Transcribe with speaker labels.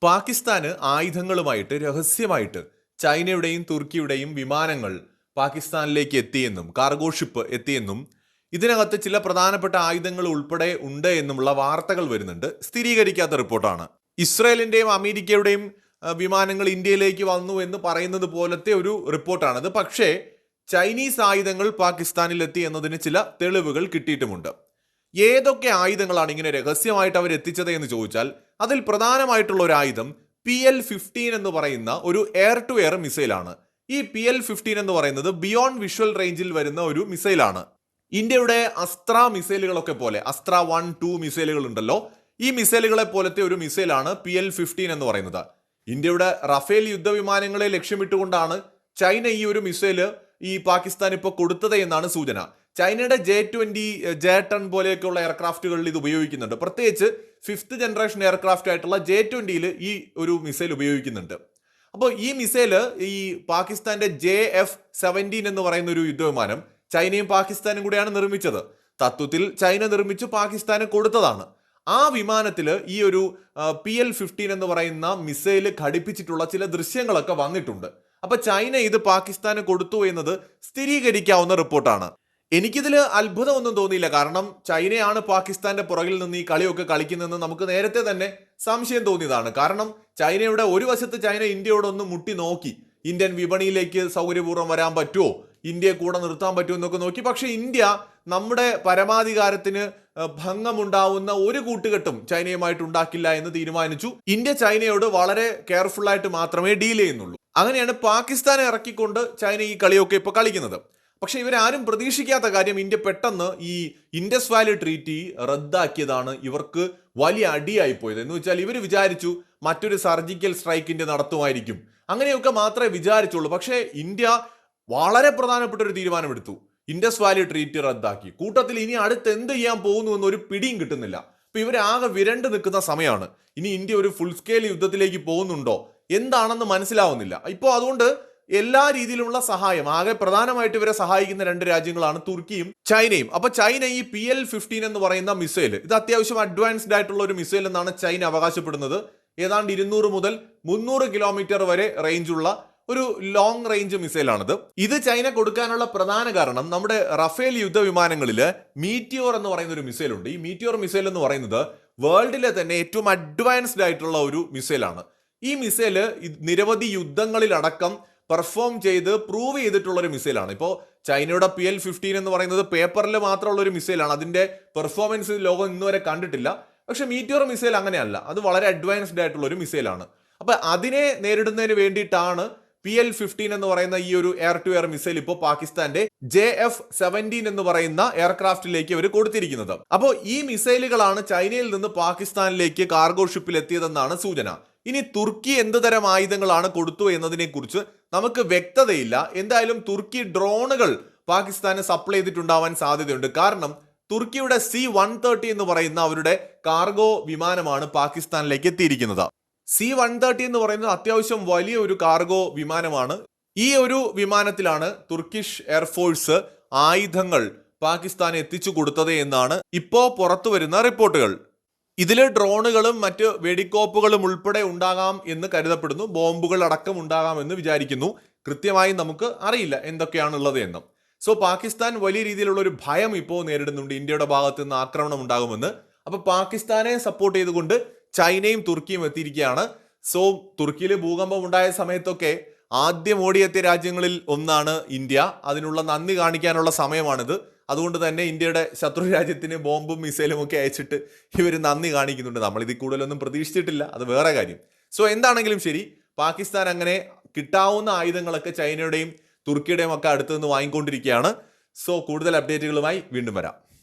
Speaker 1: പാകിസ്ഥാന് ആയുധങ്ങളുമായിട്ട് രഹസ്യമായിട്ട് ചൈനയുടെയും തുർക്കിയുടെയും വിമാനങ്ങൾ പാകിസ്ഥാനിലേക്ക് എത്തിയെന്നും കാർഗോ ഷിപ്പ് എത്തിയെന്നും ഇതിനകത്ത് ചില പ്രധാനപ്പെട്ട ആയുധങ്ങൾ ഉൾപ്പെടെ ഉണ്ട് എന്നുമുള്ള വാർത്തകൾ വരുന്നുണ്ട്. സ്ഥിരീകരിക്കാത്ത റിപ്പോർട്ടാണ്. ഇസ്രായേലിന്റെയും അമേരിക്കയുടെയും വിമാനങ്ങൾ ഇന്ത്യയിലേക്ക് വന്നു എന്ന് പറയുന്നത് പോലത്തെ ഒരു റിപ്പോർട്ടാണത്. പക്ഷേ ചൈനീസ് ആയുധങ്ങൾ പാകിസ്ഥാനിൽ എത്തി എന്നതിന് ചില തെളിവുകൾ കിട്ടിയിട്ടുമുണ്ട്. ഏതൊക്കെ ആയുധങ്ങളാണ് ഇങ്ങനെ രഹസ്യമായിട്ട് അവർ എത്തിച്ചത് എന്ന് ചോദിച്ചാൽ അതിൽ പ്രധാനമായിട്ടുള്ള ഒരു ആയുധം PL-15 എന്ന് പറയുന്ന ഒരു എയർ ടു എയർ മിസൈലാണ്. ഈ PL-15 എന്ന് പറയുന്നത് ബിയോണ്ട് വിഷ്വൽ റേഞ്ചിൽ വരുന്ന ഒരു മിസൈലാണ്. ഇന്ത്യയുടെ അസ്ത്ര മിസൈലുകളൊക്കെ പോലെ അസ്ത്ര 1, 2 മിസൈലുകൾ ഉണ്ടല്ലോ, ഈ മിസൈലുകളെ പോലത്തെ ഒരു മിസൈലാണ് PL-15 എന്ന് പറയുന്നത്. ഇന്ത്യയുടെ റഫേൽ യുദ്ധവിമാനങ്ങളെ ലക്ഷ്യമിട്ടുകൊണ്ടാണ് ചൈന ഈ ഒരു മിസൈല് ഈ പാകിസ്ഥാൻ ഇപ്പോൾ കൊടുത്തത് എന്നാണ് സൂചന. ചൈനയുടെ J-20, J-10 പോലെയൊക്കെയുള്ള എയർക്രാഫ്റ്റുകളിൽ ഇത് ഉപയോഗിക്കുന്നുണ്ട്. പ്രത്യേകിച്ച് 5th ജനറേഷൻ എയർക്രാഫ്റ്റ് ആയിട്ടുള്ള J-20യിൽ ഈ ഒരു മിസൈൽ ഉപയോഗിക്കുന്നുണ്ട്. അപ്പോൾ ഈ മിസൈല് ഈ പാകിസ്ഥാന്റെ JF-17 എന്ന് പറയുന്ന ഒരു യുദ്ധവിമാനം ചൈനയും പാകിസ്ഥാനും കൂടെയാണ് നിർമ്മിച്ചത്. തത്വത്തിൽ ചൈന നിർമ്മിച്ചു പാകിസ്ഥാന് കൊടുത്തതാണ്. ആ വിമാനത്തിൽ ഈ ഒരു PL-15 എന്ന് പറയുന്ന മിസൈൽ ഘടിപ്പിച്ചിട്ടുള്ള ചില ദൃശ്യങ്ങളൊക്കെ വന്നിട്ടുണ്ട്. അപ്പൊ ചൈന ഇത് പാകിസ്ഥാന് കൊടുത്തു എന്നത് സ്ഥിരീകരിക്കാവുന്ന റിപ്പോർട്ടാണ്. എനിക്കിതിൽ അത്ഭുതമൊന്നും തോന്നിയില്ല. കാരണം ചൈനയാണ് പാകിസ്ഥാന്റെ പുറകിൽ നിന്ന് ഈ കളിയൊക്കെ കളിക്കുന്നതെന്ന് നമുക്ക് നേരത്തെ തന്നെ സംശയം തോന്നിയതാണ്. കാരണം ചൈനയുടെ ഒരു വശത്ത് ചൈന ഇന്ത്യയോടൊന്ന് മുട്ടി നോക്കി, ഇന്ത്യൻ വിപണിയിലേക്ക് സൗകര്യപൂർവ്വം വരാൻ പറ്റുമോ, ഇന്ത്യയെ കൂടെ നിർത്താൻ പറ്റുമോ എന്നൊക്കെ നോക്കി. പക്ഷെ ഇന്ത്യ നമ്മുടെ പരമാധികാരത്തിന് ഭംഗമുണ്ടാവുന്ന ഒരു കൂട്ടുകെട്ടും ചൈനയുമായിട്ട് ഉണ്ടാക്കില്ല എന്ന് തീരുമാനിച്ചു. ഇന്ത്യ ചൈനയോട് വളരെ കെയർഫുൾ ആയിട്ട് മാത്രമേ ഡീൽ ചെയ്യുന്നുള്ളൂ. അങ്ങനെയാണ് പാകിസ്ഥാനെ ഇറക്കിക്കൊണ്ട് ചൈന ഈ കളിയൊക്കെ ഇപ്പോൾ കളിക്കുന്നത്. പക്ഷെ ഇവരാരും പ്രതീക്ഷിക്കാത്ത കാര്യം ഇന്ത്യ പെട്ടെന്ന് ഈ ഇൻഡസ് വാലി ട്രീറ്റി റദ്ദാക്കിയതാണ് ഇവർക്ക് വലിയ അടിയായി പോയത്. എന്ന് വെച്ചാൽ ഇവർ വിചാരിച്ചു മറ്റൊരു സർജിക്കൽ സ്ട്രൈക്ക് ഇന്ത്യ നടത്തുമായിരിക്കും, അങ്ങനെയൊക്കെ മാത്രമേ വിചാരിച്ചുള്ളൂ. പക്ഷേ ഇന്ത്യ വളരെ പ്രധാനപ്പെട്ട ഒരു തീരുമാനമെടുത്തു. ഇൻഡസ് വാലി ട്രീറ്റി റദ്ദാക്കി. കൂട്ടത്തിൽ ഇനി അടുത്ത് എന്ത് ചെയ്യാൻ പോകുന്നു എന്നൊരു പിടിയും കിട്ടുന്നില്ല. അപ്പൊ ഇവരാകെ വിരണ്ട് നിൽക്കുന്ന സമയമാണ്. ഇനി ഇന്ത്യ ഒരു ഫുൾ സ്കെയിൽ യുദ്ധത്തിലേക്ക് പോകുന്നുണ്ടോ എന്താണെന്ന് മനസ്സിലാവുന്നില്ല. ഇപ്പോൾ അതുകൊണ്ട് എല്ലാ രീതിയിലുള്ള സഹായം, ആകെ പ്രധാനമായിട്ട് ഇവരെ സഹായിക്കുന്ന 2 രാജ്യങ്ങളാണ് തുർക്കിയും ചൈനയും. അപ്പൊ ചൈന ഈ PL-15 എന്ന് പറയുന്ന മിസൈൽ, ഇത് അത്യാവശ്യം അഡ്വാൻസ്ഡ് ആയിട്ടുള്ള ഒരു മിസൈൽ എന്നാണ് ചൈന അവകാശപ്പെടുന്നത്. ഏതാണ്ട് 200 മുതൽ 300 കിലോമീറ്റർ വരെ റേഞ്ചുള്ള ഒരു ലോങ് റേഞ്ച് മിസൈലാണിത്. ഇത് ചൈന കൊടുക്കാനുള്ള പ്രധാന കാരണം നമ്മുടെ റഫേൽ യുദ്ധവിമാനങ്ങളിൽ മീറ്റിയോർ എന്ന് പറയുന്ന ഒരു മിസൈൽ ഉണ്ട്. ഈ മീറ്റിയോർ മിസൈൽ എന്ന് പറയുന്നത് വേൾഡിലെ തന്നെ ഏറ്റവും അഡ്വാൻസ്ഡ് ആയിട്ടുള്ള ഒരു മിസൈലാണ്. ഈ മിസൈല് നിരവധി യുദ്ധങ്ങളിലടക്കം പെർഫോം ചെയ്ത് പ്രൂവ് ചെയ്തിട്ടുള്ള ഒരു മിസൈലാണ്. ഇപ്പോൾ ചൈനയുടെ PL-15 എന്ന് പറയുന്നത് പേപ്പറിൽ മാത്രമുള്ള ഒരു മിസൈലാണ്. അതിന്റെ പെർഫോമൻസ് ലോകം ഇന്നുവരെ കണ്ടിട്ടില്ല. പക്ഷെ മീറ്റിയോർ മിസൈൽ അങ്ങനെയല്ല, അത് വളരെ അഡ്വാൻസ്ഡ് ആയിട്ടുള്ള ഒരു മിസൈലാണ്. അപ്പൊ അതിനെ നേരിടുന്നതിന് വേണ്ടിയിട്ടാണ് PL-15 എന്ന് പറയുന്ന ഈ ഒരു എയർ ടു എയർ മിസൈൽ ഇപ്പോൾ പാകിസ്ഥാന്റെ JF-17 എന്ന് പറയുന്ന എയർക്രാഫ്റ്റിലേക്ക് അവർ കൊടുത്തിരിക്കുന്നത്. അപ്പോൾ ഈ മിസൈലുകളാണ് ചൈനയിൽ നിന്ന് പാകിസ്ഥാനിലേക്ക് കാർഗോ ഷിപ്പിൽ എത്തിയതെന്നാണ് സൂചന. ഇനി തുർക്കി എന്ത് തരം ആയുധങ്ങളാണ് കൊടുത്തു എന്നതിനെ കുറിച്ച് നമുക്ക് വ്യക്തതയില്ല. എന്തായാലും തുർക്കി ഡ്രോണുകൾ പാകിസ്ഥാന് സപ്ലൈ ചെയ്തിട്ടുണ്ടാവാൻ സാധ്യതയുണ്ട്. കാരണം തുർക്കിയുടെ C-130 എന്ന് പറയുന്ന അവരുടെ കാർഗോ വിമാനമാണ് പാകിസ്ഥാനിലേക്ക് എത്തിയിരിക്കുന്നത്. C-130 എന്ന് പറയുന്നത് അത്യാവശ്യം വലിയ ഒരു കാർഗോ വിമാനമാണ്. ഈ ഒരു വിമാനത്തിലാണ് തുർക്കിഷ് എയർഫോഴ്സ് ആയുധങ്ങൾ പാകിസ്ഥാന് എത്തിച്ചു കൊടുത്തത് എന്നാണ് ഇപ്പോ പുറത്തു വരുന്ന റിപ്പോർട്ടുകൾ. ഇതിൽ ഡ്രോണുകളും മറ്റ് വെടിക്കോപ്പുകളും ഉൾപ്പെടെ ഉണ്ടാകാം എന്ന് കരുതപ്പെടുന്നു. ബോംബുകൾ അടക്കം ഉണ്ടാകാം എന്ന് വിചാരിക്കുന്നു. കൃത്യമായി നമുക്ക് അറിയില്ല എന്തൊക്കെയാണുള്ളത് എന്നും. സോ പാകിസ്ഥാൻ വലിയ രീതിയിലുള്ള ഒരു ഭയം ഇപ്പോൾ നേരിടുന്നുണ്ട്, ഇന്ത്യയുടെ ഭാഗത്ത് നിന്ന് ആക്രമണം ഉണ്ടാകുമെന്ന്. അപ്പൊ പാകിസ്ഥാനെ സപ്പോർട്ട് ചെയ്തുകൊണ്ട് ചൈനയും തുർക്കിയും എത്തിയിരിക്കുകയാണ്. സോ തുർക്കിയിൽ ഭൂകമ്പം ഉണ്ടായ സമയത്തൊക്കെ ആദ്യം ഓടിയെത്തിയ രാജ്യങ്ങളിൽ ഒന്നാണ് ഇന്ത്യ. അതിനുള്ള നന്ദി കാണിക്കാനുള്ള സമയമാണിത്. അതുകൊണ്ട് തന്നെ ഇന്ത്യയുടെ ശത്രു രാജ്യത്തിന് ബോംബും മിസൈലും ഒക്കെ അയച്ചിട്ട് ഇവർ നന്ദി കാണിക്കുന്നുണ്ട്. നമ്മളിതിൽ കൂടുതലൊന്നും പ്രതീക്ഷിച്ചിട്ടില്ല, അത് വേറെ കാര്യം. സോ എന്താണെങ്കിലും ശരി, പാകിസ്ഥാൻ അങ്ങനെ കിട്ടാവുന്ന ആയുധങ്ങളൊക്കെ ചൈനയുടെയും തുർക്കിയുടെയും ഒക്കെ അടുത്ത് നിന്ന് വാങ്ങിക്കൊണ്ടിരിക്കുകയാണ്. സോ കൂടുതൽ അപ്ഡേറ്റുകളുമായി വീണ്ടും വരാം.